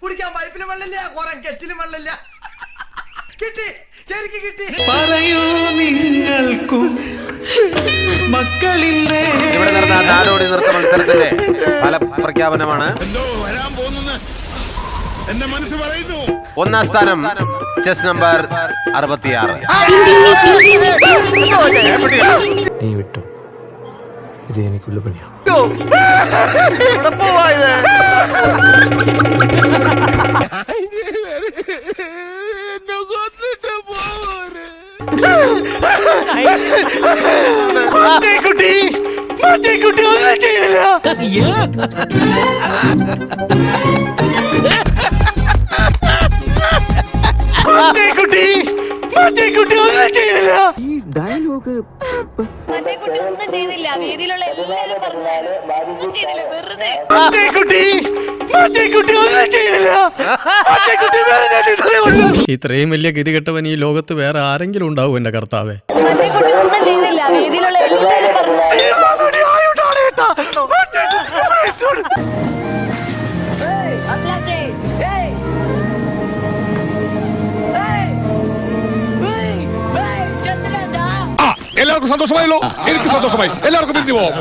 കുടിക്കാൻ പൈപ്പിലും വെള്ളമില്ല, കുറെ കെറ്റിലും വെള്ളമില്ല. കിട്ടി, ശരിക്കും കിട്ടി. പറയൂ നിങ്ങൾക്കും മക്കളില്ലേ? ഇവിടെ നടന്ന നാടോടി നൃത്ത മത്സരത്തിന്റെ ഫലപ്രഖ്യാപനമാണ്. എന്റെ മനസ്സ് പറയുന്നു. ഒന്നാം സ്ഥാനം ചെസ് നമ്പർ 66. നീ വിട്ടു, ഇത് എനിക്കുള്ള പണിയാ. ഈ ഡയലോഗ് ഒന്നും ചെയ്തില്ല. വേദിയിലുള്ള എല്ലാവരും ഇത്രയും വലിയ ഗതികെട്ടവൻ ഈ ലോകത്ത് വേറെ ആരെങ്കിലും ഉണ്ടാവും എന്റെ കർത്താവേ. ഒന്നും ചെയ്തില്ല. വേദിയിലുള്ള എല്ലാവരും എല്ലാവർക്കും സന്തോഷമായല്ലോ. എനിക്ക് സന്തോഷമായി. എല്ലാവർക്കും പിരിഞ്ഞു പോവാം.